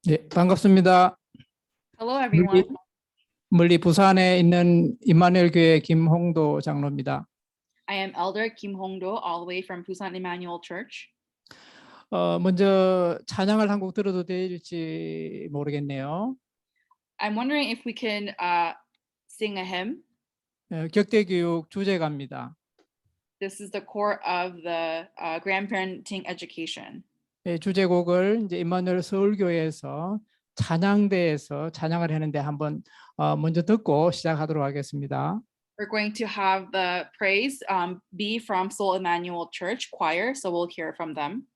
네, 반갑습니다. Hello, everyone. 멀리 부산에 있는 임마누엘 교회 김홍도 장로입니다. I am Elder Kim Hongdo, all the way from Busan Emmanuel Church. 먼저 찬양을 한 곡 들어도 될지 모르겠네요. I'm wondering if we can sing a hymn. 격대교육 주제가입니다. This is the core of the grandparenting education. 네, 주제곡을 이제 임마누엘 서울교회에서 찬양대에서 찬양을 했는데 한번 먼저 듣고 시작하도록 하겠습니다. We're going to have the praise be from Seoul Emmanuel Church choir, so we'll hear from them.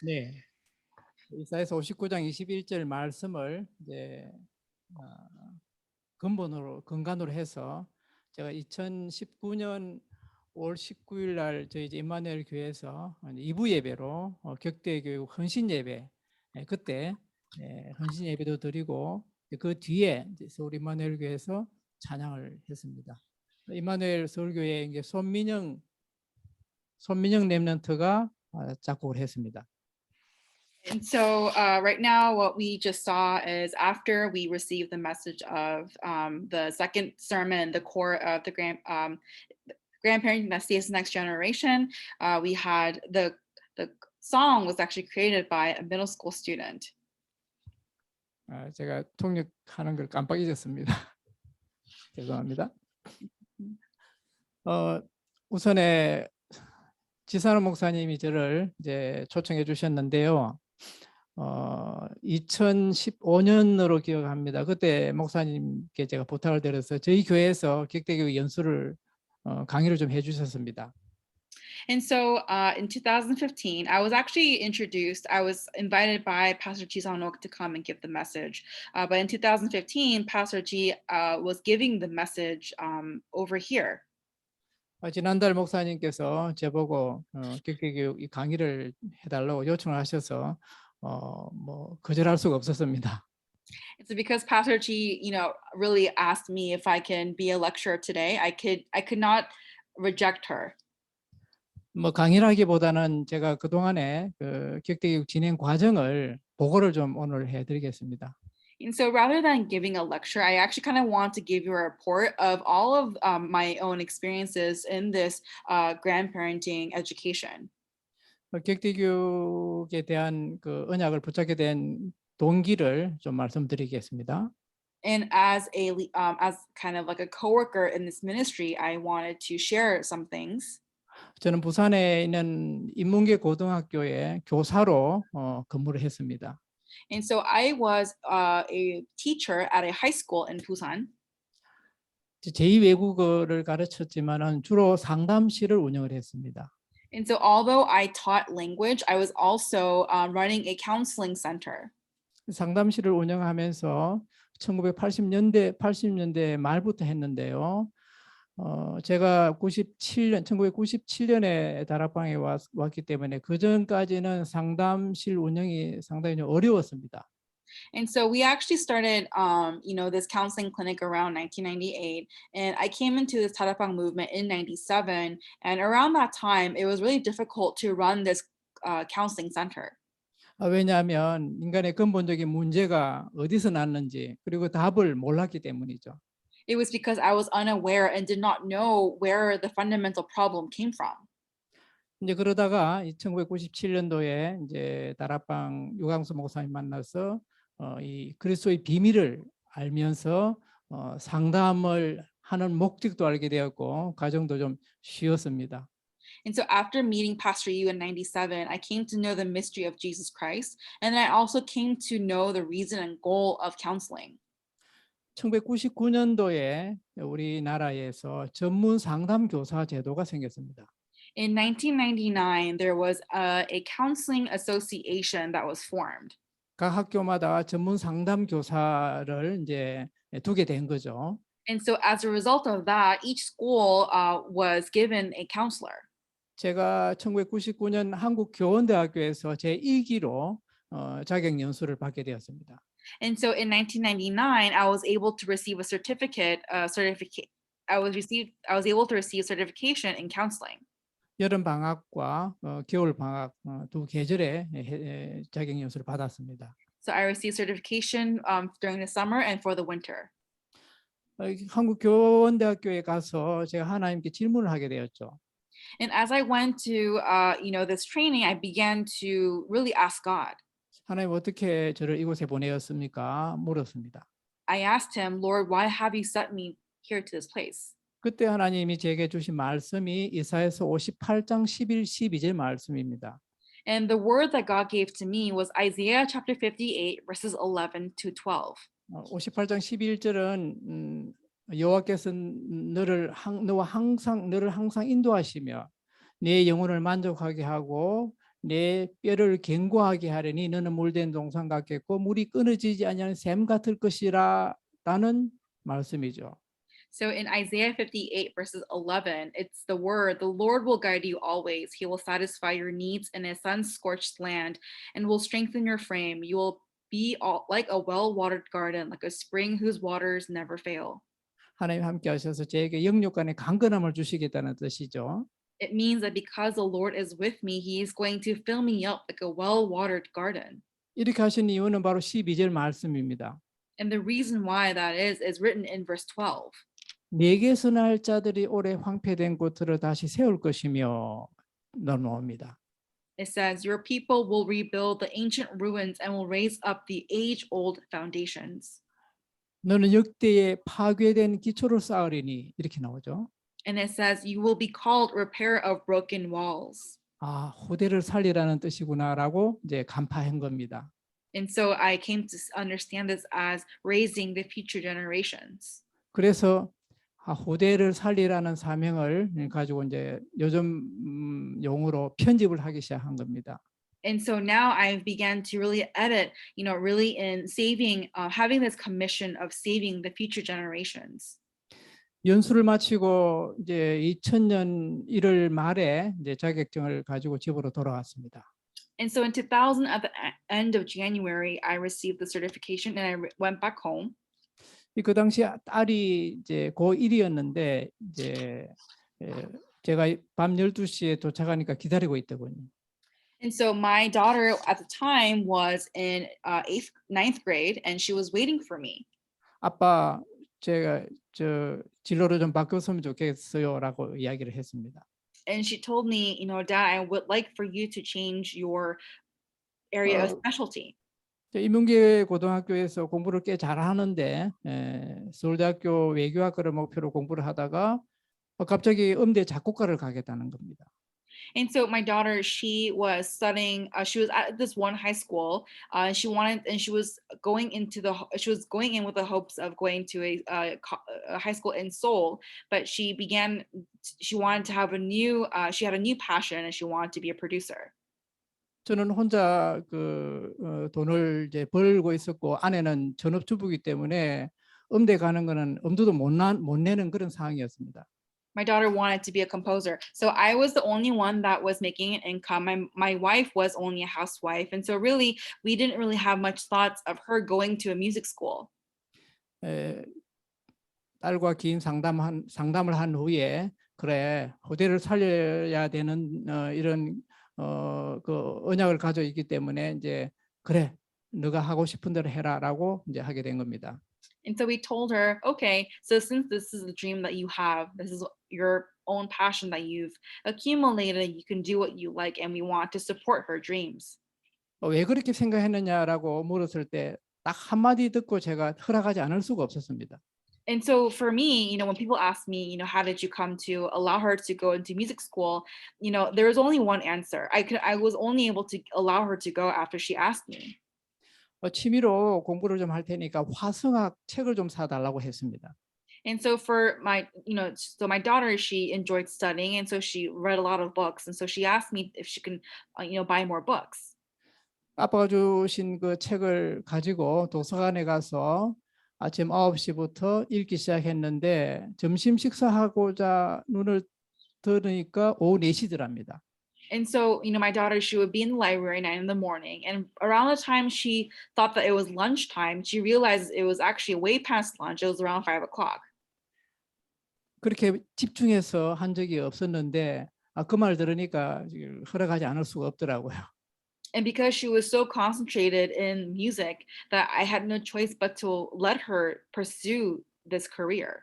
네, 이사야서 59장 21절 말씀을 이제 근간으로 해서 제가 2019년 5월 19일 날 저희 이제 임마누엘 교회에서 2부 예배로 격대 교육 헌신 예배 그때 헌신 예배도 드리고 그 뒤에 이제 서울 임마누엘 교회에서 찬양을 했습니다. 임마누엘 서울교회 이제 손민영 랩런트가 작곡을 했습니다. And so right now, what we just saw is after we received the message of the second sermon, the core of the grandparenting that saves the next generation, we had the song was actually created by a middle school student. 제가 통역하는 걸 깜빡 잊었습니다. 죄송합니다. 우선에 지산호 목사님이 저를 이제 초청해 주셨는데요. 2015년으로 기억합니다. 그때 목사님께 제가 부탁을 드려서 저희 교회에서 격대교육 연수를 강의를 좀 해주셨습니다. And so in 2015, I was actually introduced. I was invited by Pastor Ji Sang-nok to come and give the message. But in 2015, Pastor Ji was giving the message over here. 지난달 목사님께서 저보고 격대교육 이 강의를 해달라고 요청을 하셔서 뭐 거절할 수가 없었습니다. It's because Pastor Ji, really asked me if I can be a lecturer today. I could not reject her. 뭐 강의라기보다는 제가 그동안에 그 격대교육 진행 과정을 보고를 좀 오늘 해드리겠습니다. And so rather than giving a lecture, I actually kind of want to give you a report of all of my own experiences in this grandparenting education. 격대교육에 대한 그 언약을 붙잡게 된 동기를 좀 말씀드리겠습니다. And as kind of like a coworker in this ministry, I wanted to share some things. 저는 부산에 있는 인문계 고등학교에 교사로 근무를 했습니다. And so I was a teacher at a high school in Busan. 제2 외국어를 가르쳤지만은 주로 상담실을 운영을 했습니다. And so although I taught language, I was also running a counseling center. 상담실을 운영하면서 1980년대 말부터 했는데요. 제가 1997년에 다락방에 왔기 때문에 그 전까지는 상담실 운영이 상당히 좀 어려웠습니다. And so we actually started, this counseling clinic around 1998, and I came into this 다락방 movement in 97. And around that time, it was really difficult to run this counseling center. 왜냐하면 인간의 근본적인 문제가 어디서 났는지 그리고 답을 몰랐기 때문이죠. It was because I was unaware and did not know where the fundamental problem came from. 이제 그러다가 1997년도에 이제 다락방 유광수 목사님 만나서 이 그리스도의 비밀을 알면서 상담을 하는 목적도 알게 되었고 과정도 좀 쉬웠습니다. And so after meeting Pastor Yu in 97, I came to know the mystery of Jesus Christ, and then I also came to know the reason and goal of counseling. 1999년도에 우리나라에서 전문 상담 교사 제도가 생겼습니다. In 1999, there was a counseling association that was formed. 각 학교마다 전문 상담 교사를 이제 두게 된 거죠. And so as a result of that, each school was given a counselor. 제가 1999년 한국교원대학교에서 제1기로 자격 연수를 받게 되었습니다. And so in 1999, I was able to receive a certificate. I was able to receive certification in counseling. 여름 방학과 겨울 방학 두 계절에 자격 연수를 받았습니다. So I received certification during the summer and for the winter. 한국교원대학교에 가서 제가 하나님께 질문을 하게 되었죠. And as I went to this training, I began to really ask God. 하나님 어떻게 저를 이곳에 보내었습니까? 물었습니다. I asked him, Lord, why have you sent me here to this place? 그때 하나님이 제게 주신 말씀이 이사야서 58장 11, 12절 말씀입니다. And the word that God gave to me was Isaiah chapter 58, verses 11 to 12. 58장 11절은 여호와께서 너를 항상 인도하시며 내 영혼을 만족하게 하고 내 뼈를 견고하게 하려니 너는 물된 동산 같겠고 물이 끊어지지 아니하는 샘 같을 것이라 라는 말씀이죠. So in Isaiah 58 verses 11, it's the word, the Lord will guide you always. He will satisfy your needs in a sun-scorched land and will strengthen your frame. You will be all, like a well-watered garden, like a spring whose waters never fail. 하나님 함께 하셔서 저에게 영육 간의 강건함을 주시겠다는 뜻이죠. It means that because the Lord is with me, he is going to fill me up like a well-watered garden. 이렇게 하신 이유는 바로 12절 말씀입니다. And the reason why that is written in verse 12. 내게서 날 자들이 오래 황폐된 곳들을 다시 세울 것이며 넘어옵니다. It says, your people will rebuild the ancient ruins and will raise up the age-old foundations. 너는 역대의 파괴된 기초를 쌓으리니 이렇게 나오죠. And it says, you will be called repair of broken walls. 아, 후대를 살리라는 뜻이구나라고 이제 간파한 겁니다. And so I came to understand this as raising the future generations. 그래서 후대를 살리라는 사명을 가지고 이제 요즘 용어로 편집을 하기 시작한 겁니다. And so now I began to really edit, really in saving, having this commission of saving the future generations. 연수를 마치고 이제 2000년 1월 말에 이제 자격증을 가지고 집으로 돌아왔습니다. And so in 2000, at the end of January, I received the certification and I went back home. 그 당시 딸이 이제 고1이었는데 이제 제가 밤 12시에 도착하니까 기다리고 있더군요. And so my daughter at the time was in ninth grade and she was waiting for me. 아빠, 제가 저 진로를 좀 바꿨으면 좋겠어요라고 이야기를 했습니다. And she told me, Dad, I would like for you to change your area of specialty. 인문계 고등학교에서 공부를 꽤 잘하는데 서울대학교 외교학과를 목표로 공부를 하다가 갑자기 음대 작곡가를 가겠다는 겁니다. And so my daughter, she was studying. She was at this one high school. She was going in with the hopes of going to a high school in Seoul. But she wanted to have she had a new passion, and she wanted to be a producer. 저는 혼자 돈을 이제 벌고 있었고 아내는 전업주부이기 때문에 음대 가는 거는 엄두도 못 내는 그런 상황이었습니다. My daughter wanted to be a composer, so I was the only one that was making an income. My wife was only a housewife, and so really we didn't really have much thoughts of her going to a music school. 딸과 긴 상담을 한 후에 그래 후대를 살려야 되는 이런 그 언약을 가지고 있기 때문에 이제 그래 너가 하고 싶은 대로 해라라고 이제 하게 된 겁니다. And so we told her, okay, so since this is the dream that you have, this is your own passion that you've accumulated, you can do what you like, and we want to support her dreams. 왜 그렇게 생각했느냐라고 물었을 때 딱 한마디 듣고 제가 허락하지 않을 수가 없었습니다. And so for me, when people ask me, how did you come to allow her to go into music school? There was only one answer. I was only able to allow her to go after she asked me. 취미로 공부를 좀 할 테니까 화성학 책을 좀 사달라고 했습니다. And so for my daughter, she enjoyed studying, and so she read a lot of books, and so she asked me if she can, buy more books. 아빠가 주신 그 책을 가지고 도서관에 가서 아침 9시부터 읽기 시작했는데 점심 식사하고자 눈을 뜨니까 오후 4시더랍니다. And so, my daughter, she would be in the library at 9 in the morning. And around the time she thought that it was lunchtime, she realized it was actually way past lunch. It was around 5 o'clock. 그렇게 집중해서 한 적이 없었는데 그 말 들으니까 허락하지 않을 수가 없더라고요. And because she was so concentrated in music that I had no choice but to let her pursue this career.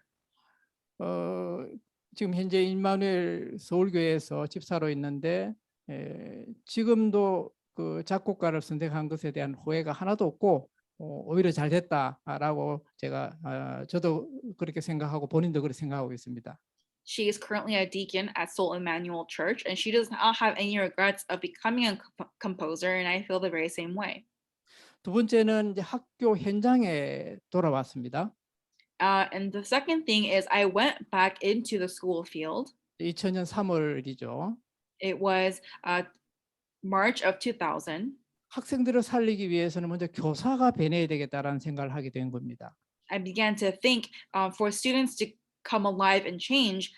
지금 현재 임마누엘 서울교회에서 집사로 있는데 지금도 그 작곡가를 선택한 것에 대한 후회가 하나도 없고 오히려 잘 됐다라고 저도 그렇게 생각하고 본인도 그렇게 생각하고 있습니다. She is currently a deacon at Seoul Emmanuel Church, and she does not have any regrets of becoming a composer, and I feel the very same way. 두 번째는 이제 학교 현장에 돌아왔습니다. And the second thing is I went back into the school field. 2000년 3월이죠. It was March of 2000. 학생들을 살리기 위해서는 먼저 교사가 변해야 되겠다라는 생각을 하게 된 겁니다. I began to think for students to come alive and change,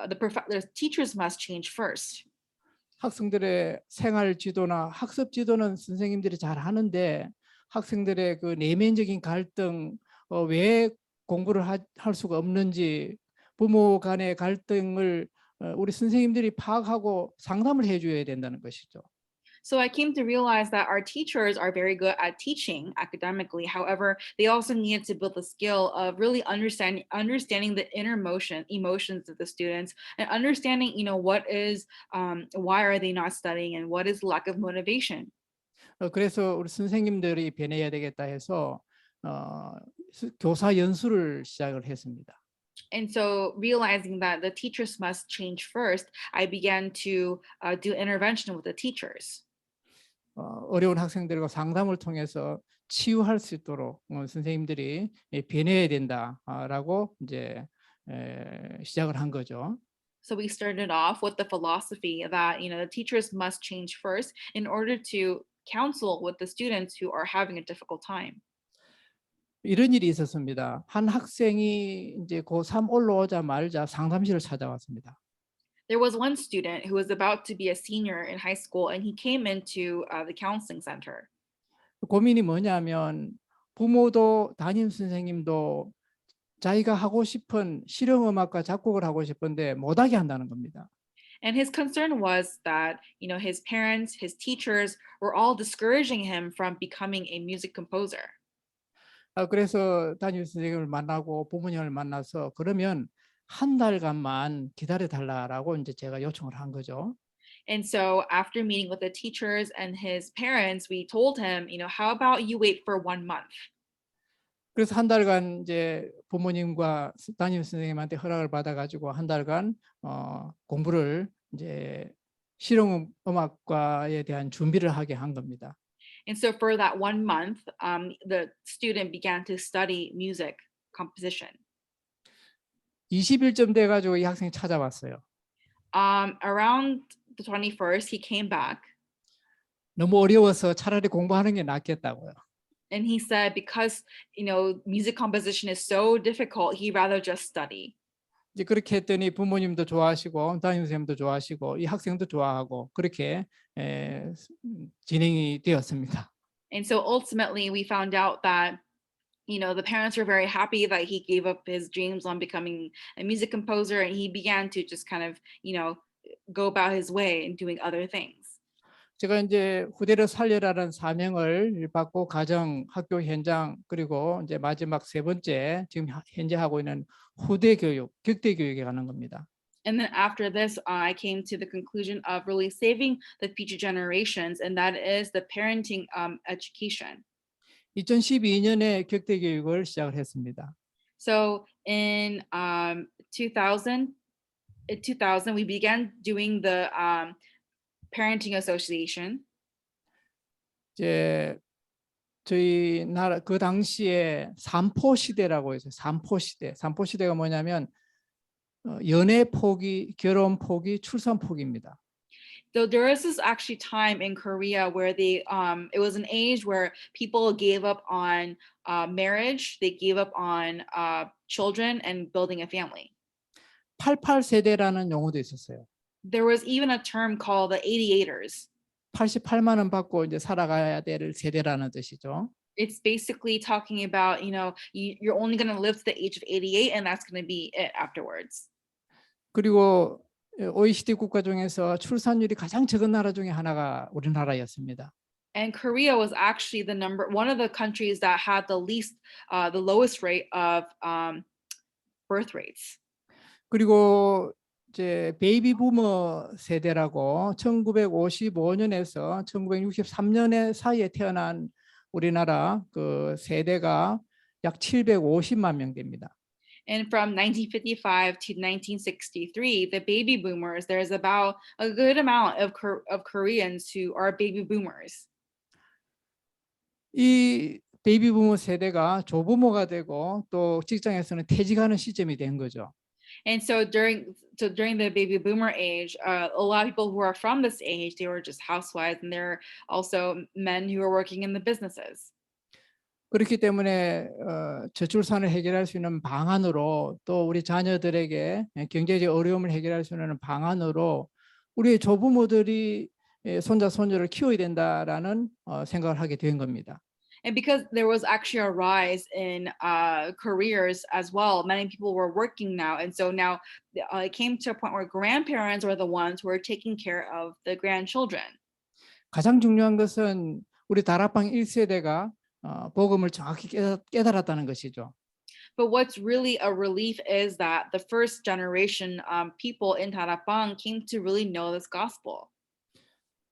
the teachers must change first. 학생들의 생활 지도나 학습 지도는 선생님들이 잘 하는데 학생들의 그 내면적인 갈등, 왜 공부를 할 수가 없는지 부모 간의 갈등을 우리 선생님들이 파악하고 상담을 해줘야 된다는 것이죠. So I came to realize that our teachers are very good at teaching academically. However, they also needed to build the skill of really understanding the emotions of the students, and understanding, what is why are they not studying, and what is lack of motivation. 그래서 우리 선생님들이 변해야 되겠다 해서 교사 연수를 시작을 했습니다. And so, realizing that the teachers must change first, I began to do intervention with the teachers. 어려운 학생들과 상담을 통해서 치유할 수 있도록 선생님들이 변해야 된다라고 이제 시작을 한 거죠. So we started off with the philosophy that the teachers must change first in order to counsel with the students who are having a difficult time. 이런 일이 있었습니다. 한 학생이 이제 고3 올라오자 말자 상담실을 찾아왔습니다. There was one student who was about to be a senior in high school, and he came into the counseling center. 고민이 뭐냐면 부모도 담임 선생님도 자기가 하고 싶은 실용음악과 작곡을 하고 싶은데 못하게 한다는 겁니다. And his concern was that, his parents, his teachers were all discouraging him from becoming a music composer. 그래서 담임 선생님을 만나고 부모님을 만나서 그러면 한 달간만 기다려 달라라고 이제 제가 요청을 한 거죠. And so after meeting with the teachers and his parents, we told him, how about you wait for 1 month? 그래서 한 달간 이제 부모님과 담임 선생님한테 허락을 받아가지고 한 달간 공부를 이제 실용 음악과에 대한 준비를 하게 한 겁니다. And so for that 1 month, the student began to study music composition. 20일쯤 돼가지고 이 학생이 찾아왔어요. Around the 21st, he came back. 너무 어려워서 차라리 공부하는 게 낫겠다고요. And he said, because, music composition is so difficult, he'd rather just study. 이제 그렇게 했더니 부모님도 좋아하시고 담임 선생님도 좋아하시고 이 학생도 좋아하고 그렇게 진행이 되었습니다. And so ultimately, we found out that, the parents were very happy that he gave up his dreams on becoming a music composer, and he began to just kind of, go about his way and doing other things. 제가 이제 후대를 살려라는 사명을 받고 가정, 학교 현장 그리고 이제 마지막 세 번째 지금 현재 하고 있는 후대 교육, 격대 교육에 가는 겁니다. And then after this, I came to the conclusion of really saving the future generations, and that is the parenting education. 2012년에 격대 교육을 시작을 했습니다. So in 2000, we began doing the parenting association. 이제 저희 나라 그 당시에 삼포 시대라고 해서 삼포 시대. 삼포 시대가 뭐냐면 연애 포기, 결혼 포기, 출산 포기입니다. So there was this actually time in Korea where it was an age where people gave up on marriage, they gave up on children and building a family. 88 세대라는 용어도 있었어요. There was even a term called the 88ers. 88만 원 받고 이제 살아가야 될 세대라는 뜻이죠. It's basically talking about, you're only going to live to the age of 88, and that's going to be it afterwards. 그리고 OECD 국가 중에서 출산율이 가장 적은 나라 중에 하나가 우리나라였습니다. And Korea was actually one of the countries that had the lowest rate of birth rates. 그리고 이제 베이비 부머 세대라고 1955년에서 1963년 사이에 태어난 우리나라 그 세대가 약 750만 명 됩니다. And from 1955 to 1963, the baby boomers, there's about a good amount of Koreans who are baby boomers. 이 베이비 부머 세대가 조부모가 되고 또 직장에서는 퇴직하는 시점이 된 거죠. And so during the baby boomer age, a lot of people who are from this age, they were just housewives, and there are also men who are working in the businesses. 그렇기 때문에 저출산을 해결할 수 있는 방안으로 또 우리 자녀들에게 경제적 어려움을 해결할 수 있는 방안으로 우리 조부모들이 손자 손녀를 키워야 된다라는 생각을 하게 된 겁니다. And because there was actually a rise in careers as well, many people were working now. And so now it came to a point where grandparents were the ones who were taking care of the grandchildren. 가장 중요한 것은 우리 다락방 1세대가 복음을 정확히 깨달았다는 것이죠. But what's really a relief is that the first generation people in Tarapang came to really know this gospel.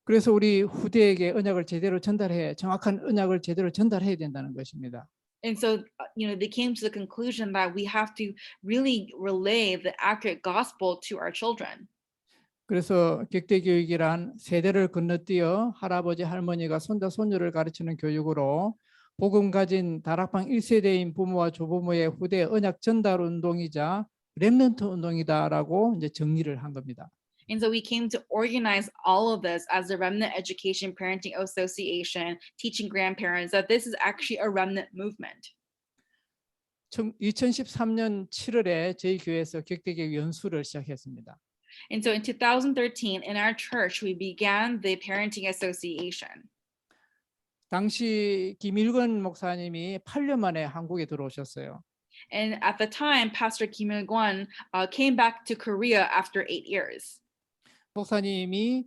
그래서 우리 후대에게 언약을 제대로 전달해 정확한 언약을 제대로 전달해야 된다는 것입니다. And so, they came to the conclusion that we have to really relay the accurate gospel to our children. 그래서 격대 교육이란 세대를 건너뛰어 할아버지 할머니가 손자 손녀를 가르치는 교육으로 복음 가진 다락방 1세대인 부모와 조부모의 후대 언약 전달 운동이자 렘넌트 운동이다라고 이제 정리를 한 겁니다. And so we came to organize all of this as the Remnant Education Parenting Association, teaching grandparents that this is actually a remnant movement. 2013년 7월에 저희 교회에서 격대교육 연수를 시작했습니다. And so in 2013, in our church, we began the Parenting Association. 당시 김일건 목사님이 8년 만에 한국에 들어오셨어요. And at the time, Pastor Kim Il-kwon came back to Korea after 8 years. 목사님이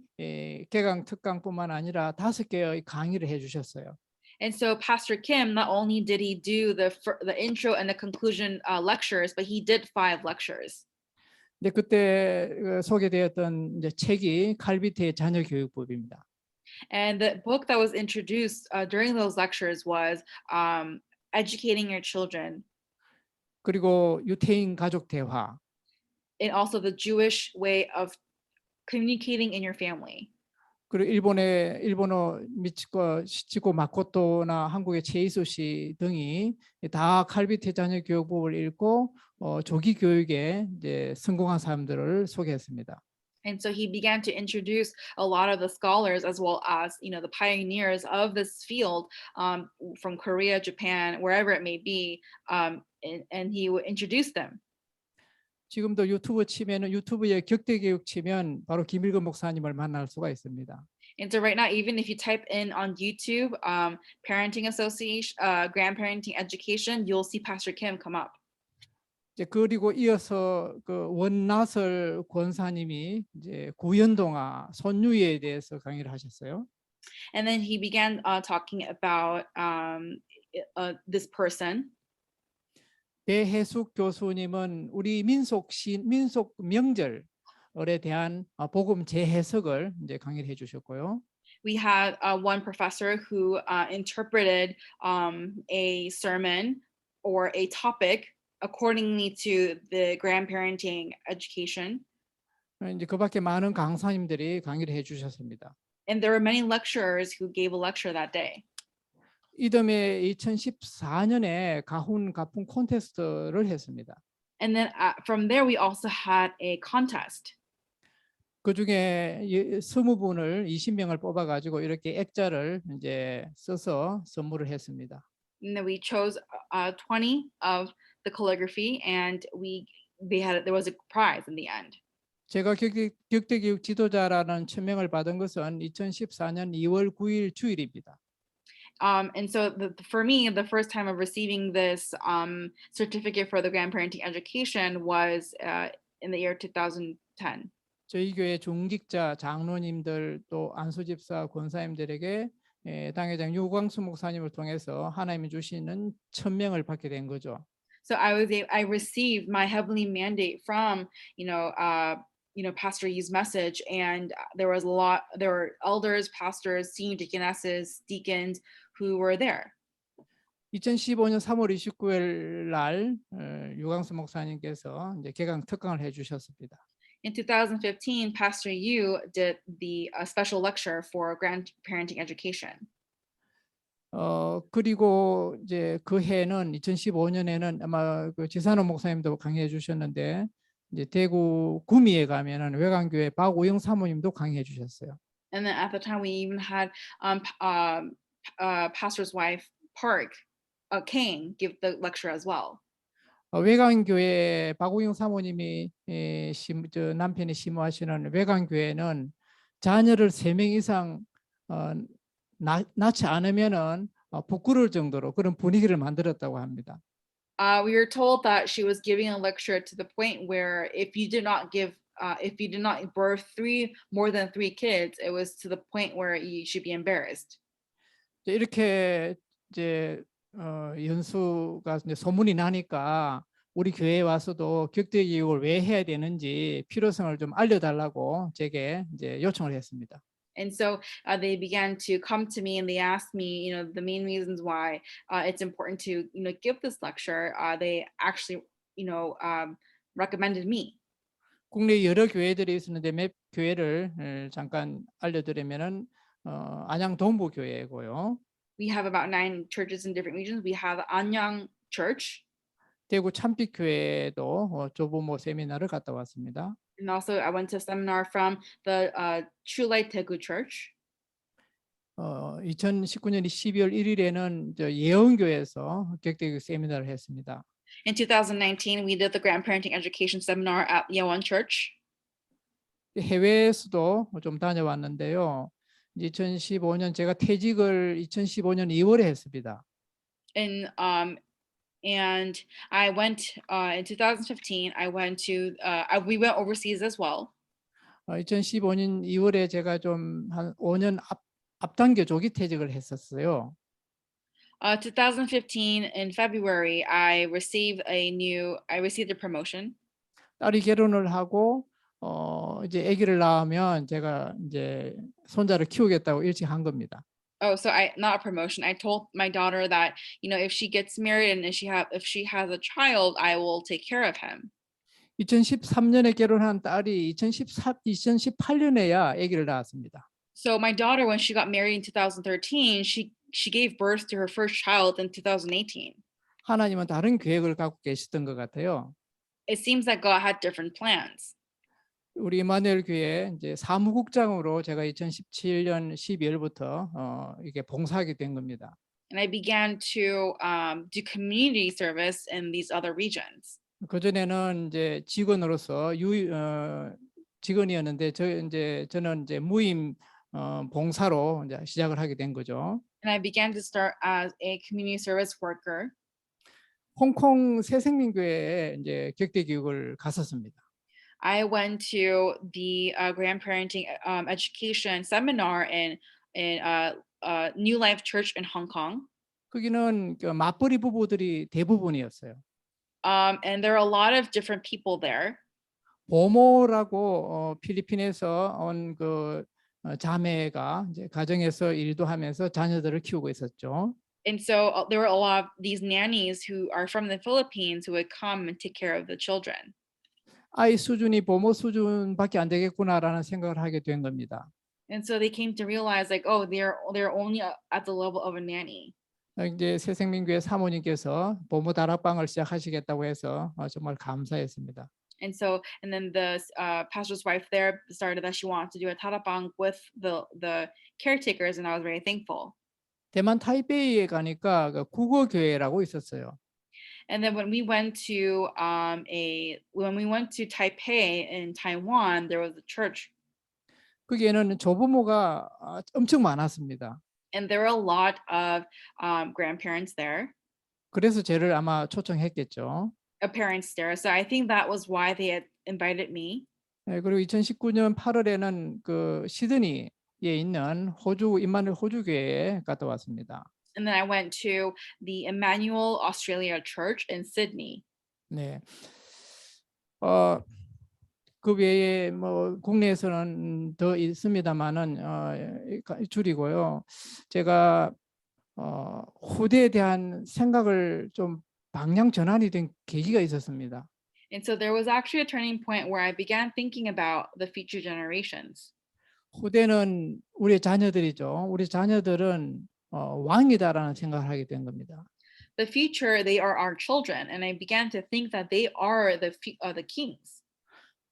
개강 특강뿐만 아니라 5개의 강의를 해주셨어요. And so Pastor Kim, not only did he do the intro and the conclusion lectures, but he did 5 lectures. 근데 그때 소개되었던 이제 책이 칼비트의 자녀 교육법입니다. And the book that was introduced during those lectures was Educating Your Children. 그리고 유태인 가족 대화. And also the Jewish way of communicating in your family. 그리고 일본어 미치코 마코토나 한국의 체이소 씨 등이 다 칼비트의 자녀 교육법을 읽고 조기 교육에 이제 성공한 사람들을 소개했습니다. And so he began to introduce a lot of the scholars as well as the pioneers of this field from Korea, Japan, wherever it may be, and he would introduce them. 지금도 유튜브에 격대교육 치면 바로 김일건 목사님을 만날 수가 있습니다. And so right now, even if you type in on YouTube, Parenting Association, Grandparenting Education, you'll see Pastor Kim come up. 이제 그리고 이어서 그 원나설 권사님이 이제 구연동화 손유에 대해서 강의를 하셨어요. And then he began talking about this person. 배혜숙 교수님은 우리 민속 명절에 대한 복음 재해석을 이제 강의를 해주셨고요. We had one professor who interpreted a sermon or a topic accordingly to the grandparenting education. 이제 그밖에 많은 강사님들이 강의를 해주셨습니다. And there were many lecturers who gave a lecture that day. 이듬해 2014년에 가훈 가풍 콘테스트를 했습니다. And then from there we also had a contest. 그 중에 20분을 20명을 뽑아가지고 이렇게 액자를 이제 써서 선물을 했습니다. And then we chose 20 of the calligraphy, and there was a prize in the end. 제가 격대교육 지도자라는 천명을 받은 것은 2014년 2월 9일 주일입니다. And so for me, the first time of receiving this certificate for the grandparenting education was in the year 2010. 저희 교회 중직자 장로님들 또 안수집사 권사님들에게 당회장 유광수 목사님을 통해서 하나님이 주시는 천명을 받게 된 거죠. So I received my heavenly mandate from Pastor Yu's message, and there were elders, pastors, senior deaconesses, deacons who were there. 2015년 3월 29일 날 유광수 목사님께서 이제 개강 특강을 해주셨습니다. In 2015, Pastor Yu did the special lecture for grandparenting education. 그리고 이제 그 해는 2015년에는 아마 그 지산호 목사님도 강의해 주셨는데 이제 대구 구미에 가면은 외관교회 박우영 사모님도 강의해 주셨어요. And then at the time we even had pastor's wife Park give the lecture as well. 외관교회 박우영 사모님이 저 남편이 심호하시는 외관교회는 자녀를 3명 이상 낳지 않으면은 부끄러울 정도로 그런 분위기를 만들었다고 합니다. We were told that she was giving a lecture to the point where if you did not birth more than three kids, it was to the point where you should be embarrassed. 이렇게 이제 연수가 이제 소문이 나니까 우리 교회에 와서도 격대 교육을 왜 해야 되는지 필요성을 좀 알려달라고 제게 이제 요청을 했습니다. And so they began to come to me and they asked me, the main reasons why it's important to, give this lecture. They actually, recommended me. 국내 여러 교회들이 있었는데 몇 교회를 잠깐 알려드리면은 안양 동부 교회고요. We have about 9 churches in different regions. We have Anyang Church. 대구 참빛 교회도 조부모 세미나를 갔다 왔습니다. And also I went to a seminar from the True Light Daegu Church. 2019년 12월 1일에는 예언교회에서 격대 세미나를 했습니다. In 2019, we did the grandparenting education seminar at Yeowon Church. 해외에서도 좀 다녀왔는데요. 2015년 제가 퇴직을 2015년 2월에 했습니다. And I went in 2015. We went overseas as well. 2015년 2월에 제가 좀 한 5년 앞당겨 조기 퇴직을 했었어요. 2015 in February, I received a promotion. 딸이 결혼을 하고 이제 아기를 낳으면 제가 이제 손자를 키우겠다고 일찍 한 겁니다. Oh, so not a promotion. I told my daughter that, if she gets married and if she has a child, I will take care of him. 2013년에 결혼한 딸이 2018년에야 아기를 낳았습니다. So my daughter, when she got married in 2013, she gave birth to her first child in 2018. 하나님은 다른 계획을 갖고 계셨던 것 같아요. It seems that God had different plans. 우리 이마누엘 교회 이제 사무국장으로 제가 2017년 12월부터 이게 봉사하게 된 겁니다. And I began to do community service in these other regions. 그 전에는 이제 직원으로서 직원이었는데 저는 이제 무임 봉사로 이제 시작을 하게 된 거죠. And I began to start as a community service worker. 홍콩 새생명교회에 이제 격대 교육을 갔었습니다. I went to the grandparenting education seminar in New Life Church in Hong Kong. 거기는 그 맞벌이 부부들이 대부분이었어요. And there are a lot of different people there. 보모라고 필리핀에서 온 그 자매가 이제 가정에서 일도 하면서 자녀들을 키우고 있었죠. And so there were a lot of these nannies who are from the Philippines who would come and take care of the children. 아이 수준이 보모 수준밖에 안 되겠구나라는 생각을 하게 된 겁니다. And so they came to realize like, oh, they're only at the level of a nanny. 이제 새생명교회 사모님께서 보모 다락방을 시작하시겠다고 해서 정말 감사했습니다. And then the pastor's wife there started that she wanted to do a tarapang with the caretakers, and I was very thankful. 대만 타이베이에 가니까 그 국어교회라고 있었어요. And then when we went to Taipei in Taiwan, there was a church. 거기에는 조부모가 엄청 많았습니다. And there were a lot of grandparents there. 그래서 저를 아마 초청했겠죠. Parents there. So I think that was why they had invited me. 네, 그리고 2019년 8월에는 그 시드니에 있는 호주 임마누엘 호주교회에 갔다 왔습니다. And then I went to the Emmanuel Australia Church in Sydney. 네. 그 외에 뭐 국내에서는 더 있습니다만은 줄이고요. 제가 후대에 대한 생각을 좀 방향 전환이 된 계기가 있었습니다. And so there was actually a turning point where I began thinking about the future generations. 후대는 우리의 자녀들이죠. 우리 자녀들은 왕이다라는 생각을 하게 된 겁니다. The future, they are our children, and I began to think that they are the kings.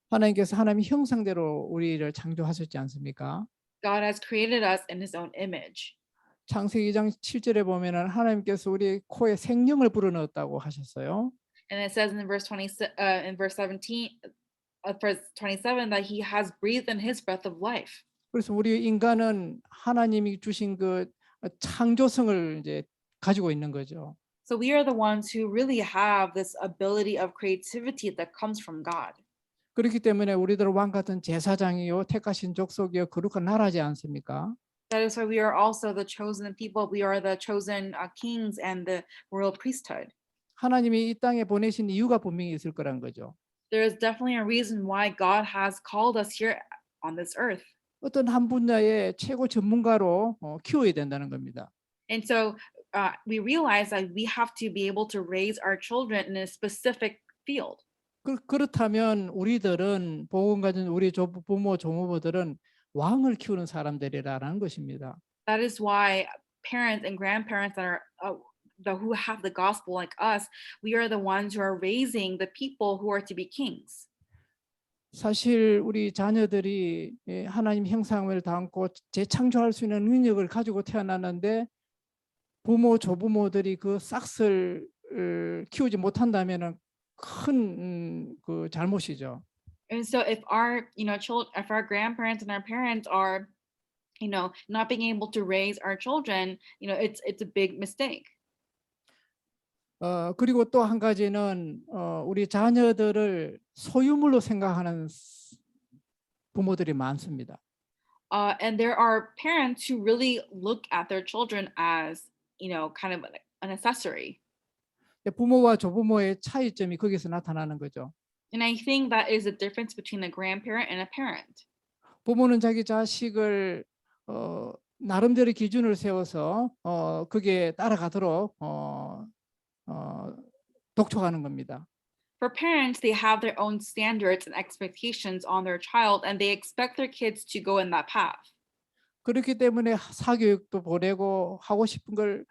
하나님께서 하나님 형상대로 우리를 창조하셨지 않습니까? God has created us in His own image. 창세기 2장 7절에 보면은 하나님께서 우리 코에 생명을 불어넣었다고 하셨어요. And it says in verse 17, verse 27 that he has breathed in his breath of life. 그래서 우리 인간은 하나님이 주신 그 창조성을 이제 가지고 있는 거죠. So we are the ones who really have this ability of creativity that comes from God. 그렇기 때문에 우리들 왕 같은 제사장이요 택하신 족속이요 거룩한 나라지 않습니까? That is why we are also the chosen people. We are the chosen kings and the royal priesthood. 하나님이 이 땅에 보내신 이유가 분명히 있을 거란 거죠. There is definitely a reason why God has called us here on this earth. 어떤 한 분야의 최고 전문가로 키워야 된다는 겁니다. And so we realize that we have to be able to raise our children in a specific field. 그렇다면 우리들은 복음 가진 우리 부모 조모부들은 왕을 키우는 사람들이라는 것입니다. That is why parents and grandparents that are who have the gospel like us, we are the ones who are raising the people who are to be kings. 사실 우리 자녀들이 하나님 형상을 담고 재창조할 수 있는 능력을 가지고 태어났는데 부모 조부모들이 그 싹을 키우지 못한다면은 큰 그 잘못이죠. And so if our if our grandparents and our parents are not being able to raise our children, it's a big mistake. 그리고 또 한 가지는 우리 자녀들을 소유물로 생각하는 부모들이 많습니다. And there are parents who really look at their children as kind of an accessory. 부모와 조부모의 차이점이 거기서 나타나는 거죠. And I think that is the difference between a grandparent and a parent. 부모는 자기 자식을 나름대로 기준을 세워서 그게 따라가도록 독촉하는 겁니다. For parents, they have their own standards and expectations on their child, and they expect their kids to go in that path. 그렇기 때문에 사교육도 보내고 하고 싶은 걸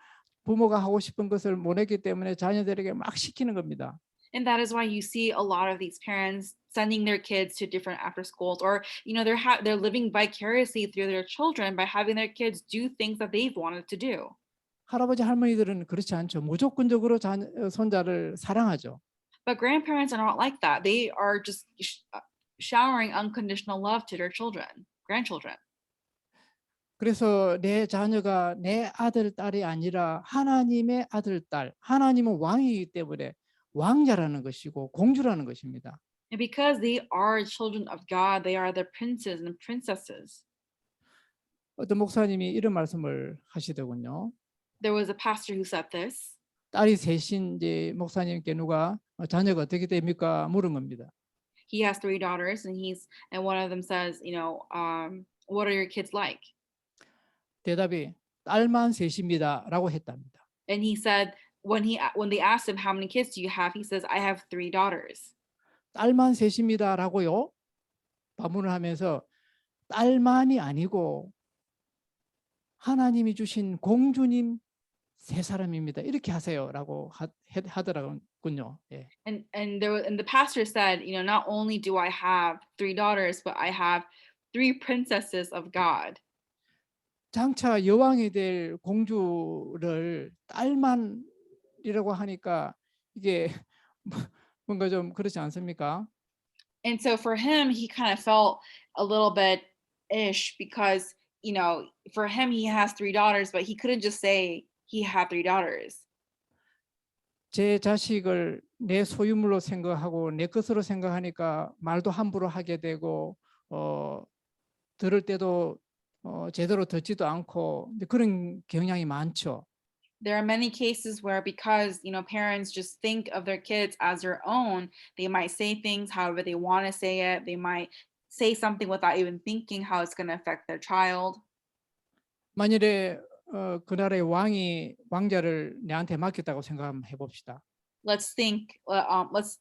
부모가 하고 싶은 것을 못 했기 때문에 자녀들에게 막 시키는 겁니다. And that is why you see a lot of these parents sending their kids to different after schools, or they're living vicariously through their children by having their kids do things that they've wanted to do. 할아버지 할머니들은 그렇지 않죠. 무조건적으로 손자를 사랑하죠. But grandparents are not like that. They are just showering unconditional love to their grandchildren. 그래서 내 자녀가 내 아들 딸이 아니라 하나님의 아들 딸, 하나님은 왕이기 때문에 왕자라는 것이고 공주라는 것입니다. And because they are children of God, they are the princes and princesses. 어떤 목사님이 이런 말씀을 하시더군요. There was a pastor who said this. 딸이 셋인 이제 목사님께 누가 자녀가 어떻게 됩니까? 물은 겁니다. He has 3 daughters, and one of them says, what are your kids like? 대답이 딸만 셋입니다라고 했답니다. And he said, when they asked him how many kids do you have, he says, I have 3 daughters. 딸만 셋입니다라고요? 반문을 하면서 딸만이 아니고 하나님이 주신 공주님 세 사람입니다. 이렇게 하세요라고 하더라고요. 예. And the pastor said, not only do I have 3 daughters, but I have 3 princesses of God. 장차 여왕이 될 공주를 딸만이라고 하니까 이게 뭔가 좀 그렇지 않습니까? And so for him, he kind of felt a little bit ish because, for him, he has 3 daughters, but he couldn't just say he had 3 daughters. 제 자식을 내 소유물로 생각하고 내 것으로 생각하니까 말도 함부로 하게 되고 들을 때도 제대로 듣지도 않고 그런 경향이 많죠. There are many cases where because, parents just think of their kids as their own, they might say things however they want to say it. They might say something without even thinking how it's going to affect their child. 만일에 그 나라의 왕자를 내한테 맡겼다고 생각해 봅시다. Let's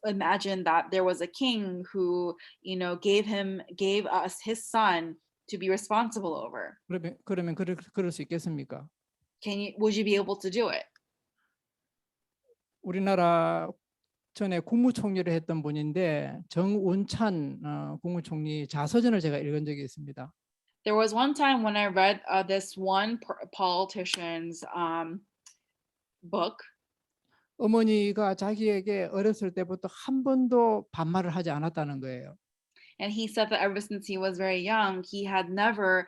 imagine that there was a king who, gave us his son to be responsible over. 그러면 그럴 수 있겠습니까? Would you be able to do it? 우리나라 전에 국무총리를 했던 분인데 정운찬 국무총리 자서전을 제가 읽은 적이 있습니다. There was one time when I read this one politician's book, 어머니가 자기에게 어렸을 때부터 한 번도 반말을 하지 않았다는 거예요. and he said that ever since he was very young, he had never,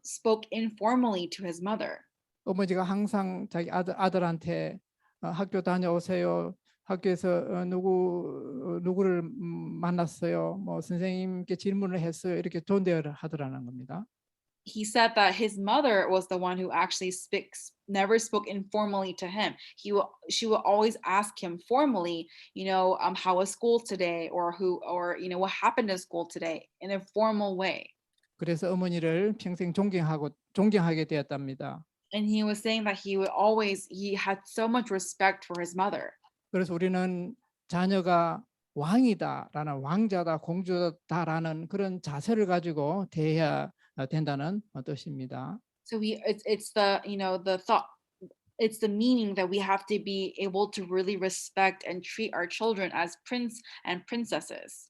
spoke informally to his mother. 어머니가 항상 자기 아들한테 학교 다녀오세요. 학교에서 누구를 만났어요. 뭐 선생님께 질문을 했어요. 이렇게 존대를 하더라는 겁니다. He said that his mother was the one who actually never spoke informally to him. She will always ask him formally, how was school today, or what happened in school today, in a formal way. 그래서 어머니를 평생 존경하게 되었답니다. And he was saying that he had so much respect for his mother. 그래서 우리는 자녀가 왕이다라는 왕자다 공주다라는 그런 자세를 가지고 대해야 된다는 뜻입니다. So it's the the thought, it's the meaning that we have to be able to really respect and treat our children as prince and princesses.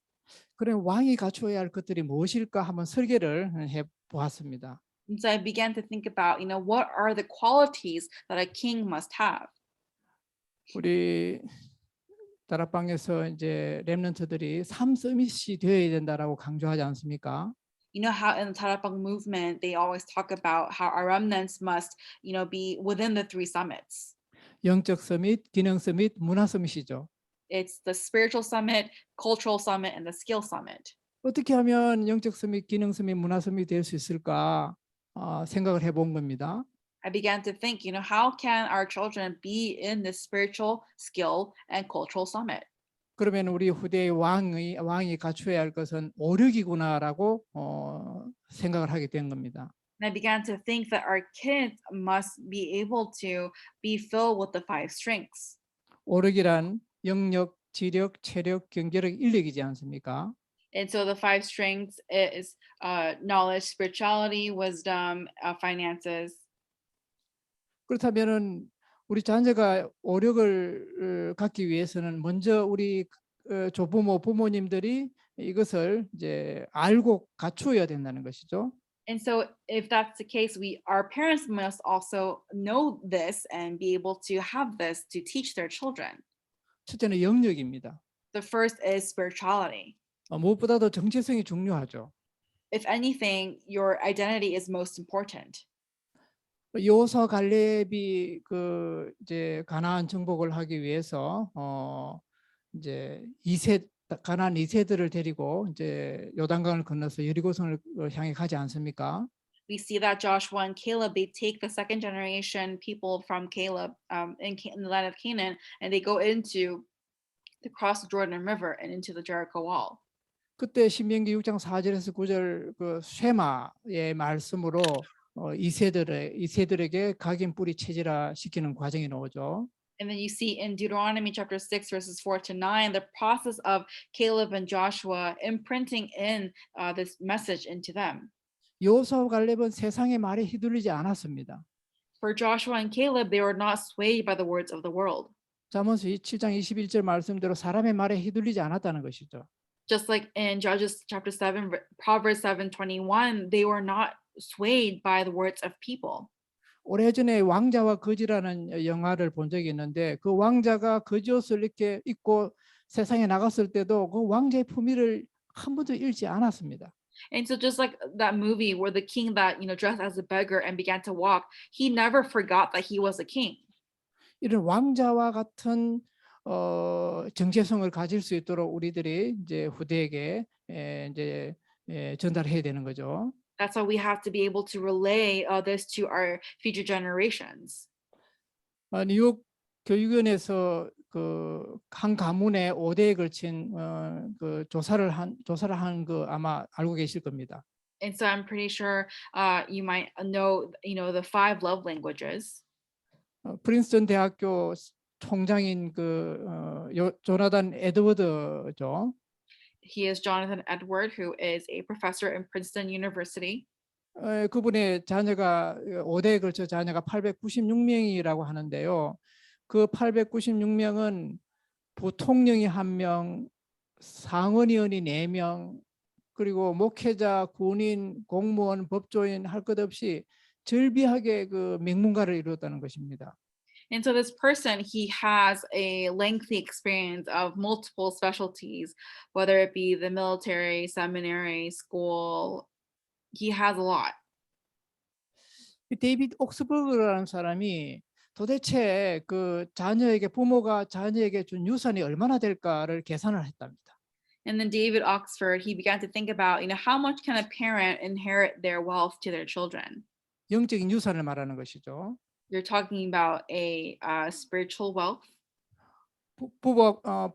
그래 왕이 갖추어야 할 것들이 무엇일까 한번 설계를 해 보았습니다. And so I began to think about, what are the qualities that a king must have. 우리 다락방에서 이제 렘넌트들이 3서밋이 되어야 된다라고 강조하지 않습니까? You know how in the Tarapang movement they always talk about how our remnants must, be within the 3 summits. 영적 서밋, 기능 서밋, 문화 서밋이죠. It's the spiritual summit, cultural summit, and the skill summit. 어떻게 하면 영적 서밋, 기능 서밋, 문화 서밋이 될 수 있을까 생각을 해본 겁니다. I began to think, how can our children be in this spiritual, skill, and cultural summit? 그러면 우리 후대의 왕이 갖추어야 할 것은 오력이구나라고 생각을 하게 된 겁니다. And I began to think that our kids must be able to be filled with the 5 strengths. 오력이란 영역, 지력, 체력, 경제력, 인력이지 않습니까? And so the 5 strengths is knowledge, spirituality, wisdom, finances. 그렇다면은 우리 자녀가 오력을 갖기 위해서는 먼저 우리 조부모 부모님들이 이것을 이제 알고 갖추어야 된다는 것이죠. And so if that's the case, our parents must also know this and be able to have this to teach their children. 첫째는 영역입니다. The first is spirituality. 무엇보다도 정체성이 중요하죠. If anything, your identity is most important. 여호수아 갈렙이 이제 가나안 정복을 하기 위해서 이제 가나안 2세들을 데리고 이제 요단강을 건너서 여리고성을 향해 가지 않습니까? We see that Joshua and Caleb, they take the second generation people from Caleb in the land of Canaan, and they go into the cross the Jordan River and into the Jericho wall. 그때 신명기 6장 4절에서 9절 그 쉐마의 말씀으로 이세들에게 각인 뿌리 체질화 시키는 과정이 나오죠. And then you see in Deuteronomy chapter 6 verses 4 to 9 the process of Caleb and Joshua imprinting in this message into them. 여호수아와 갈렙은 세상의 말에 휘둘리지 않았습니다. For Joshua and Caleb, they were not swayed by the words of the world. 잠언서 7장 21절 말씀대로 사람의 말에 휘둘리지 않았다는 것이죠. Just like in Judges chapter 7, Proverbs 7:21, they were not swayed by the words of people. 오래전에 왕자와 거지라는 영화를 본 적이 있는데 그 왕자가 거지 옷을 이렇게 입고 세상에 나갔을 때도 그 왕자의 품위를 한 번도 잃지 않았습니다. And so just like that movie where the king that, dressed as a beggar and began to walk, he never forgot that he was a king. 이런 왕자와 같은 정체성을 가질 수 있도록 우리들이 이제 후대에게 이제 전달해야 되는 거죠. That's why we have to be able to relay this to our future generations. 뉴욕 교육원에서 한 가문에 5대에 걸친 조사를 한 거 아마 알고 계실 겁니다. And so I'm pretty sure you might know, the 5 love languages. 프린스턴 대학교 총장인 조나단 에드워드죠. He is Jonathan Edward, who is a professor in Princeton University. 그분의 자녀가 5대에 걸쳐 자녀가 896명이라고 하는데요. 그 896명은 부통령이 1명, 상원의원이 4명, 그리고 목회자, 군인, 공무원, 법조인 할 것 없이 절비하게 그 명문가를 이루었다는 것입니다. And so this person, he has a lengthy experience of multiple specialties, whether it be the military, seminary, school. He has a lot. 이 데이비드 옥스버그라는 사람이 도대체 그 부모가 자녀에게 준 유산이 얼마나 될까를 계산을 했답니다. And then David Oxford, he began to think about, how much can a parent inherit their wealth to their children? 영적인 유산을 말하는 것이죠. You're talking about a spiritual wealth.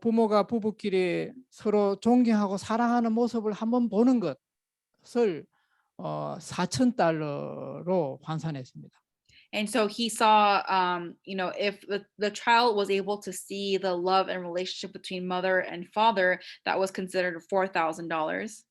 부모가 부부끼리 서로 존경하고 사랑하는 모습을 한번 보는 것을 $4,000로 환산했습니다. And so he saw, if the child was able to see the love and relationship between mother and father, that was considered $4,000.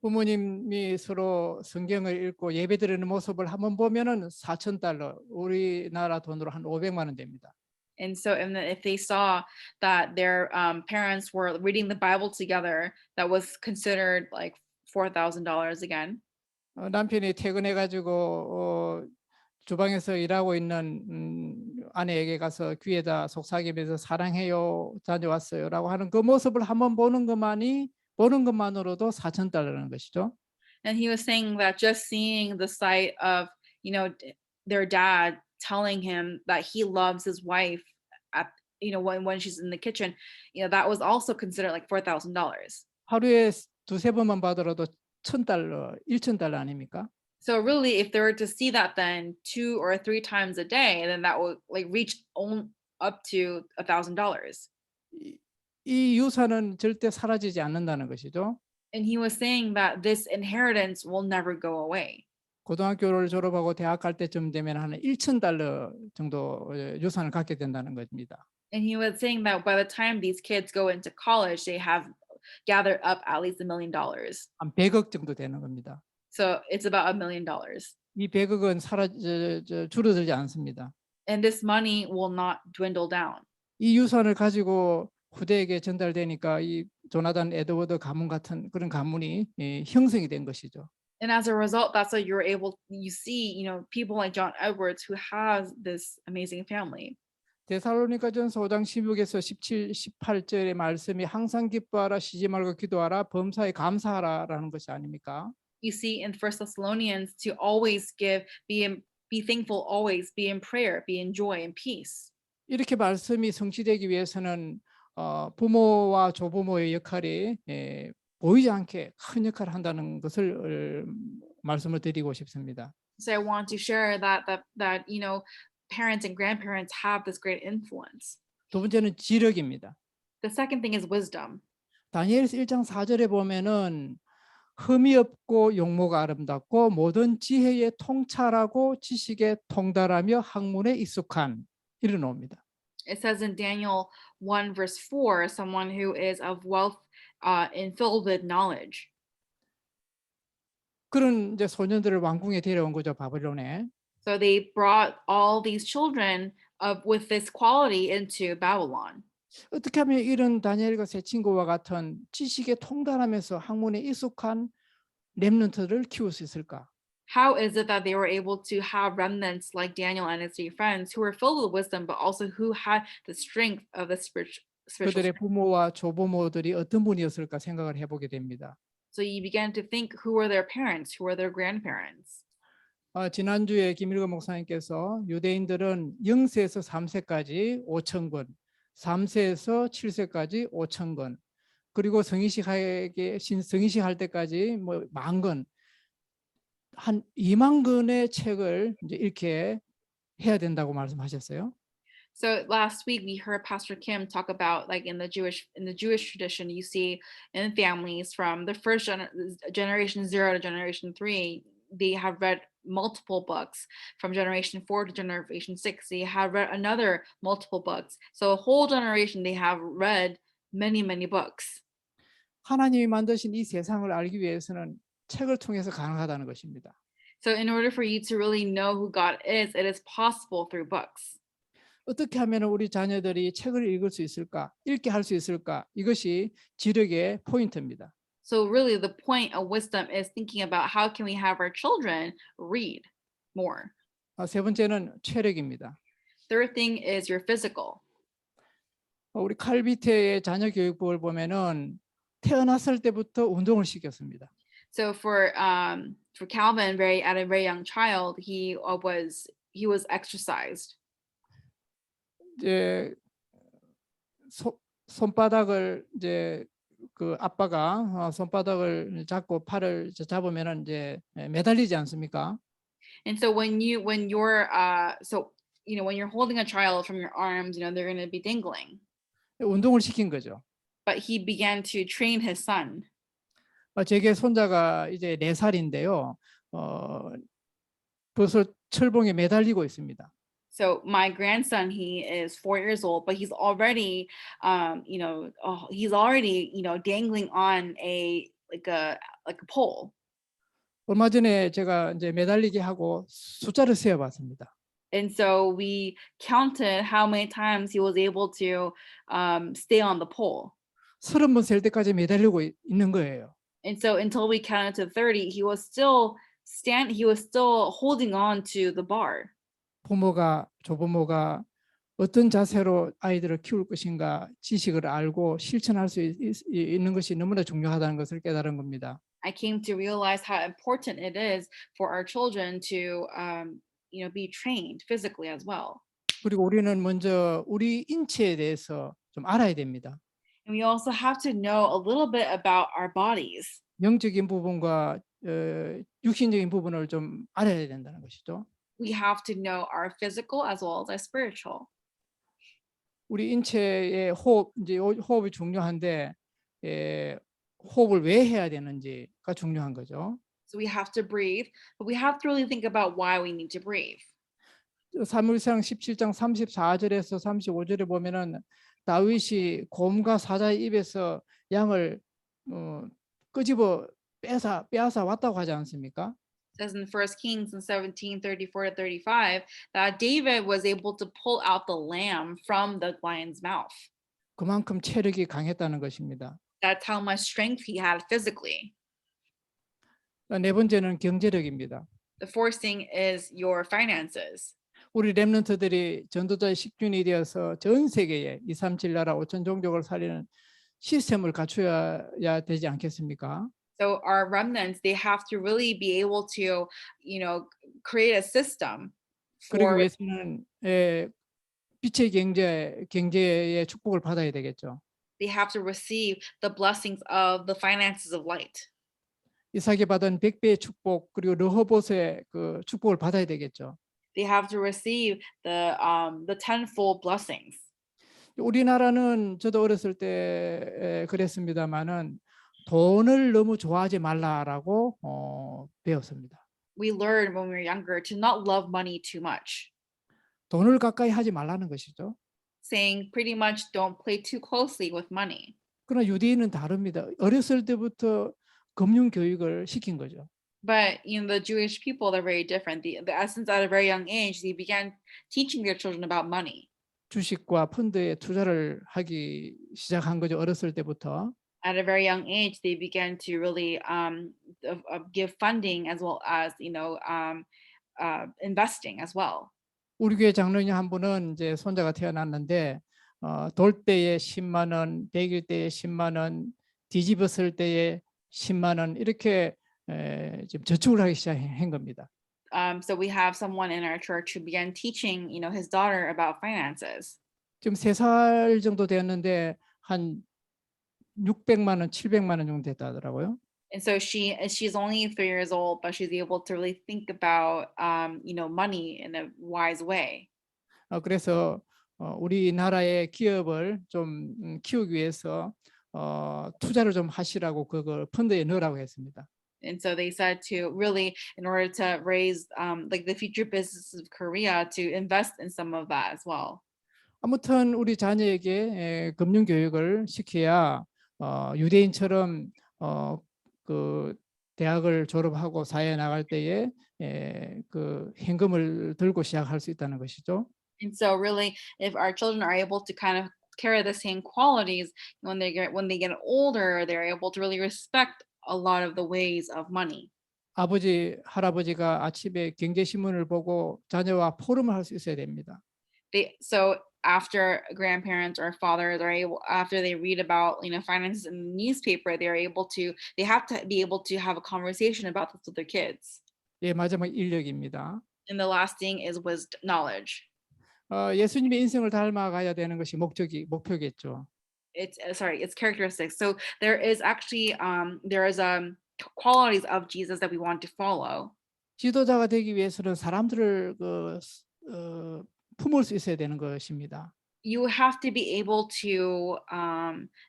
부모님이 서로 성경을 읽고 예배드리는 모습을 한번 보면은 $4,000, 우리나라 돈으로 한 500만 원 됩니다. And so if they saw that their parents were reading the Bible together, that was considered like $4,000 again. 남편이 퇴근해가지고 주방에서 일하고 있는 아내에게 가서 귀에다 속삭이면서 사랑해요, 다녀왔어요라고 하는 그 모습을 한번 보는 것만으로도 $4,000라는 것이죠. And he was saying that just seeing the sight of, their dad telling him that he loves his wife at, when she's in the kitchen, that was also considered like $4,000. 하루에 두세 번만 받더라도 $1,000, $1,000 아닙니까? So really, if they were to see that then 2 or 3 times a day, then that would like reach up to $1,000. 이 유산은 절대 사라지지 않는다는 것이죠. And he was saying that this inheritance will never go away. 고등학교를 졸업하고 대학 갈 때쯤 되면 한 $1,000 정도 유산을 갖게 된다는 겁니다. And he was saying that by the time these kids go into college, they have gathered up at least $1 million. 한 100억 정도 되는 겁니다. So it's about $1 million. 이 100억은 줄어들지 않습니다. And this money will not dwindle down. 이 유산을 가지고 후대에게 전달되니까 이 조나단 에드워드 가문 같은 그런 가문이 형성이 된 것이죠. And as a result, that's why you see, people like John Edwards who has this amazing family. 데살로니가전서 5장 16에서 17, 18절의 말씀이 항상 기뻐하라, 쉬지 말고 기도하라, 범사에 감사하라라는 것이 아닙니까? You see in 1 Thessalonians to always give, be thankful always, be in prayer, be in joy and peace. 이렇게 말씀이 성취되기 위해서는 부모와 조부모의 역할이 보이지 않게 큰 역할을 한다는 것을 말씀을 드리고 싶습니다. So I want to share that parents and grandparents have this great influence. 두 번째는 지력입니다. The second thing is wisdom. 다니엘서 1장 4절에 보면은 흠이 없고 용모가 아름답고 모든 지혜에 통찰하고 지식에 통달하며 학문에 익숙한 이런 옵니다. It says in Daniel 1 verse 4, someone who is of wealth and filled with knowledge. 그런 이제 소년들을 왕궁에 데려온 거죠, 바벨론에. So they brought all these children with this quality into Babylon. 어떻게 하면 이런 다니엘과 세 친구와 같은 지식에 통달하면서 학문에 익숙한 렘넌트를 키울 수 있을까? How is it that they were able to have remnants like Daniel and his 3 friends who were filled with wisdom, but also who had the strength of the spiritual 그들의 strength? 부모와 조부모들이 어떤 분이었을까 생각을 해보게 됩니다. So you began to think, who were their parents? Who were their grandparents? 지난주에 김일건 목사님께서 유대인들은 0세에서 3세까지 5,000권, 3세에서 7세까지 5,000권, 그리고 성인식 할 때까지 뭐 10,000권, 한 2만 권의 책을 이제 이렇게 해야 된다고 말씀하셨어요. So last week we heard Pastor Kim talk about, like in the Jewish tradition, you see in families from the first generation 0 to generation 3, they have read multiple books. From generation 4 to generation 6, they have read another multiple books. So a whole generation they have read many books. 하나님이 만드신 이 세상을 알기 위해서는 책을 통해서 가능하다는 것입니다. So in order for you to really know who God is, it is possible through books. 어떻게 하면 우리 자녀들이 책을 읽을 수 있을까? 읽게 할 수 있을까? 이것이 지력의 포인트입니다. So really the point of wisdom is thinking about how can we have our children read more. 세 번째는 체력입니다. Third thing is your physical. 우리 칼비테의 자녀 교육법을 보면은 태어났을 때부터 운동을 시켰습니다. So for Calvin, at a very young child, he was exercised. 이제 손바닥을 이제 그 아빠가 손바닥을 잡고 팔을 잡으면은 이제 매달리지 않습니까? And so when you're when you're holding a child from your arms, they're going to be dangling. 운동을 시킨 거죠. But he began to train his son. 제게 손자가 이제 4살인데요. 벌써 철봉에 매달리고 있습니다. So my grandson, he is 4 years old, but he's already, dangling on a pole. 얼마 전에 제가 이제 매달리게 하고 숫자를 세어봤습니다. And so we counted how many times he was able to stay on the pole. 30번 셀 때까지 매달리고 있는 거예요. And so until we counted to 30, he was still holding on to the bar. 조부모가 어떤 자세로 아이들을 키울 것인가 지식을 알고 실천할 수 있는 것이 너무나 중요하다는 것을 깨달은 겁니다. I came to realize how important it is for our children to be trained physically as well. 그리고 우리는 먼저 우리 인체에 대해서 좀 알아야 됩니다. And we also have to know a little bit about our bodies. 영적인 부분과 육신적인 부분을 좀 알아야 된다는 것이죠. We have to know our physical as well as our spiritual. 우리 인체의 호흡이 중요한데 호흡을 왜 해야 되는지가 중요한 거죠. So we have to breathe, but we have to really think about why we need to breathe. 사무엘상 17장 34절에서 35절에 보면은 다윗이 곰과 사자의 입에서 양을 끄집어 빼앗아 왔다고 하지 않습니까? Says in 1 Kings in 17:34-35 that David was able to pull out the lamb from the lion's mouth. 그만큼 체력이 강했다는 것입니다. That's how much strength he had physically. 네 번째는 경제력입니다. The fourth thing is your finances. 우리 렘넌트들이 전도자의 식균이 되어서 전 세계에 237 나라 5천 종족을 살리는 시스템을 갖춰야 되지 않겠습니까? So our remnants, they have to really be able to, create a system 그러기 for. 위해서는 빛의 경제의 축복을 받아야 되겠죠. They have to receive the blessings of the finances of light. 이삭이 받은 100배의 축복 그리고 르호봇의 그 축복을 받아야 되겠죠. They have to receive the tenfold blessings. 우리나라는 저도 어렸을 때 그랬습니다만은 돈을 너무 좋아하지 말라라고 배웠습니다. We learned when we were younger to not love money too much. 돈을 가까이 하지 말라는 것이죠. Saying pretty much don't play too closely with money. 그러나 유대인은 다릅니다. 어렸을 때부터 금융 교육을 시킨 거죠. But the Jewish people, they're very different. The essence at a very young age, they began teaching their children about money. 주식과 펀드에 투자를 하기 시작한 거죠. 어렸을 때부터. At a very young age, they began to really give funding as well as investing as well. 우리 교회 장로님 한 분은 이제 손자가 태어났는데 돌 때에 10만 원, 100일 때에 10만 원, 뒤집었을 때에 10만 원 이렇게 지금 저축을 하기 시작한 겁니다. So we have someone in our church who began teaching, his daughter about finances. 지금 3살 정도 되었는데 한 600만 원, 700만 원 정도 됐다더라고요. And so she's only 3 years old, but she's able to really think about money in a wise way. 그래서 우리나라의 기업을 좀 키우기 위해서 투자를 좀 하시라고 그걸 펀드에 넣으라고 했습니다. And so they said to really, in order to raise the future businesses of Korea, to invest in some of that as well. 아무튼 우리 자녀에게 금융 교육을 시켜야 유대인처럼 그 대학을 졸업하고 사회에 나갈 때에 그 현금을 들고 시작할 수 있다는 것이죠. And so really, if our children are able to kind of carry the same qualities when they get older. They're able to really respect a lot of the ways of money. 아버지, 할아버지가 아침에 경제신문을 보고 자녀와 포럼을 할 수 있어야 됩니다. So after grandparents or fathers are able, after they read about finances in the newspaper, they have to be able to have a conversation about this with their kids. 예, 마지막 인력입니다. And the last thing is knowledge. 예수님의 인생을 닮아가야 되는 것이 목표겠죠. It's characteristics. So there is actually qualities of Jesus that we want to follow. 지도자가 되기 위해서는 사람들을 품을 수 있어야 되는 것입니다. You have to be able to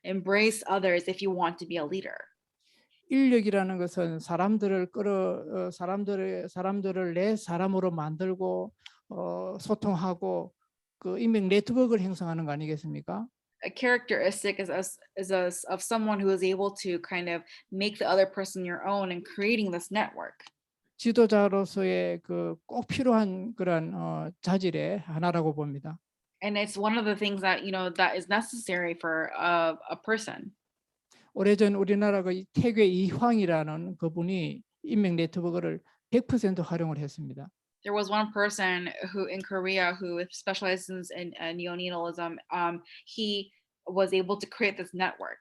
embrace others if you want to be a leader. 인력이라는 것은 사람들을 내 사람으로 만들고 소통하고 그 인맥 네트워크를 형성하는 거 아니겠습니까? A characteristic of someone who is able to kind of make the other person your own and creating this network. 지도자로서의 그 꼭 필요한 그런 자질의 하나라고 봅니다. And it's one of the things that that is necessary for a person. 오래전 우리나라 그 태괴 이황이라는 그분이 인맥 네트워크를 100% 활용을 했습니다. There was one person who in Korea who specializes in neonatalism. He was able to create this network.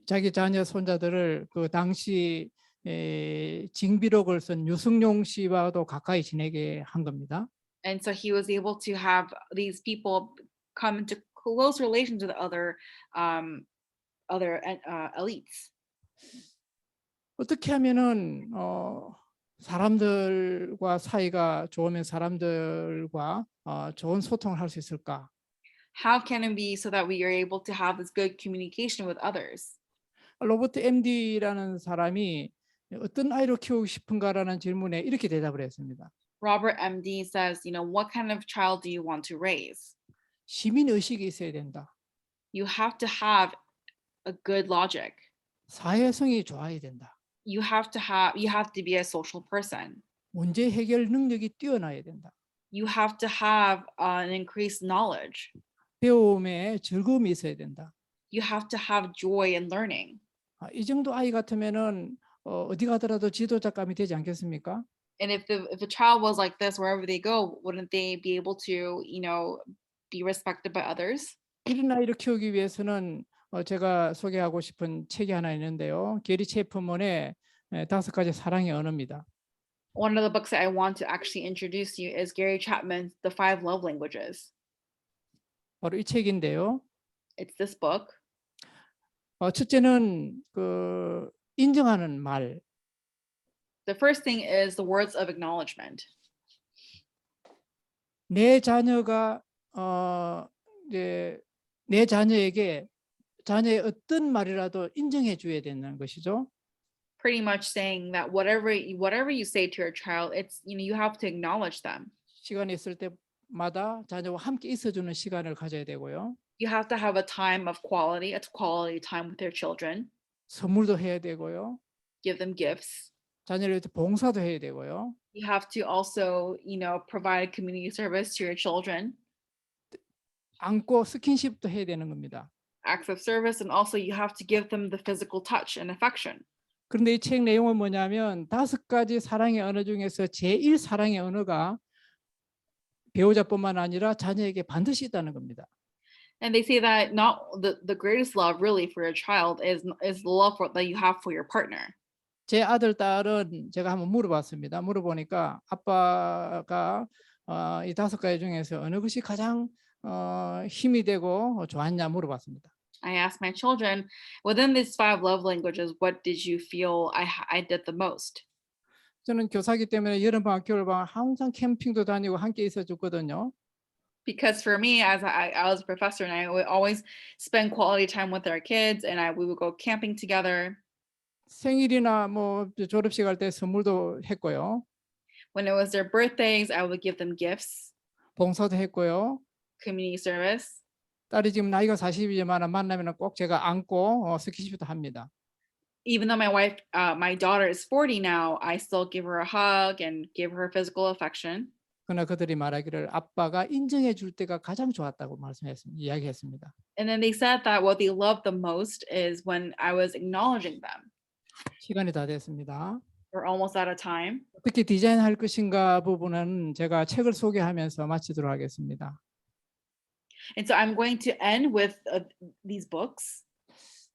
자기 자녀 손자들을 그 당시 징비록을 쓴 유승용 씨와도 가까이 지내게 한 겁니다. And so he was able to have these people come into close relations with other elites. 어떻게 하면은 사람들과 사이가 좋으면 사람들과 좋은 소통을 할 수 있을까? How can it be so that we are able to have this good communication with others? 로버트 MD라는 사람이 어떤 아이를 키우고 싶은가라는 질문에 이렇게 대답을 했습니다. Robert MD says, what kind of child do you want to raise? 시민 의식이 있어야 된다. You have to have a good logic. 사회성이 좋아야 된다. You have to be a social person. 문제 해결 능력이 뛰어나야 된다. You have to have an increased knowledge. 배움에 즐거움이 있어야 된다. You have to have joy in learning. 이 정도 아이 같으면은 어디 가더라도 지도자감이 되지 않겠습니까? And if a child was like this wherever they go, wouldn't they be able to, be respected by others? 이런 아이를 키우기 위해서는 제가 소개하고 싶은 책이 하나 있는데요. 게리 체프먼의 5가지 사랑의 언어입니다. One of the books that I want to actually introduce you is Gary Chapman's The 5 Love Languages. 바로 이 책인데요. It's this book. 첫째는 그 인정하는 말. The first thing is the words of acknowledgement. 내 자녀가 이제 내 자녀에게 자녀의 어떤 말이라도 인정해 줘야 되는 것이죠. Pretty much saying that whatever you say to your child, it's you have to acknowledge them. 시간이 있을 때마다 자녀와 함께 있어주는 시간을 가져야 되고요. You have to have a time of quality, a quality time with their children. 선물도 해야 되고요. Give them gifts. 자녀를 위해서 봉사도 해야 되고요. You have to also, provide community service to your children. 안고 스킨십도 해야 되는 겁니다. Acts of service, and also you have to give them the physical touch and affection. 그런데 이 책 내용은 뭐냐면 5가지 사랑의 언어 중에서 제1 사랑의 언어가 배우자뿐만 아니라 자녀에게 반드시 있다는 겁니다. And they say that not the greatest love really for your child is the love that you have for your partner. 제 아들 딸은 제가 한번 물어봤습니다. 물어보니까 아빠가 이 5가지 중에서 어느 것이 가장 힘이 되고 좋았냐 물어봤습니다. I asked my children, within these 5 love languages, what did you feel I did the most? 저는 교사기 때문에 여름방학, 겨울방학 항상 캠핑도 다니고 함께 있어줬거든요. Because for me, as I was a professor, and I would always spend quality time with our kids, and we would go camping together. 생일이나 뭐 졸업식 할 때 선물도 했고요. When it was their birthdays, I would give them gifts. 봉사도 했고요. Community service. 딸이 지금 나이가 40이지만 만나면 꼭 제가 안고 스킨십도 합니다. Even though my daughter is 40 now, I still give her a hug and give her physical affection. 그러나 그들이 말하기를 아빠가 인정해 줄 때가 가장 좋았다고 이야기했습니다. And then they said that what they loved the most is when I was acknowledging them. 시간이 다 됐습니다. We're almost out of time. 어떻게 디자인할 것인가 부분은 제가 책을 소개하면서 마치도록 하겠습니다. And so I'm going to end with these books.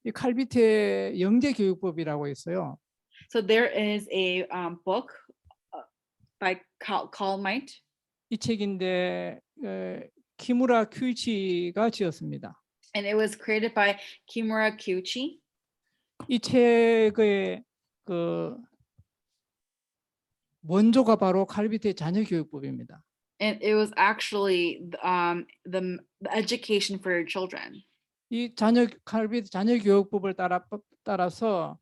이 칼비트의 영재교육법이라고 있어요. So there is a book by Calmite. 이 책인데 키무라 큐이치가 지었습니다. And it was created by Kimura Kyuchi. 이 책의 그 원조가 바로 칼비트의 자녀교육법입니다. And it was actually the education for your children. 이 칼비트 자녀교육법을 따라서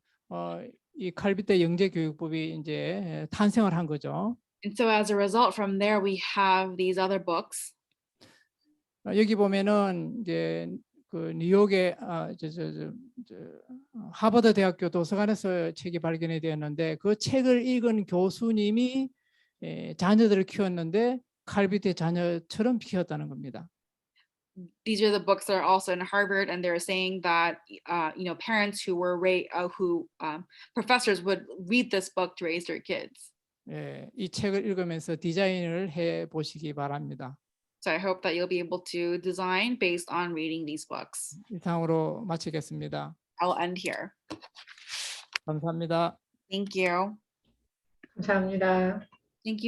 이 칼비트 영재교육법이 이제 탄생을 한 거죠. And so as a result from there we have these other books. 여기 보면은 이제 그 뉴욕의 하버드 대학교 도서관에서 책이 발견이 되었는데 그 책을 읽은 교수님이 자녀들을 키웠는데 칼비트의 자녀처럼 키웠다는 겁니다. These are the books that are also in Harvard, and they're saying that parents who were professors would read this book to raise their kids. 이 책을 읽으면서 디자인을 해 보시기 바랍니다. So I hope that you'll be able to design based on reading these books. 이상으로 마치겠습니다. I'll end here. 감사합니다. Thank you. 감사합니다. Thank you very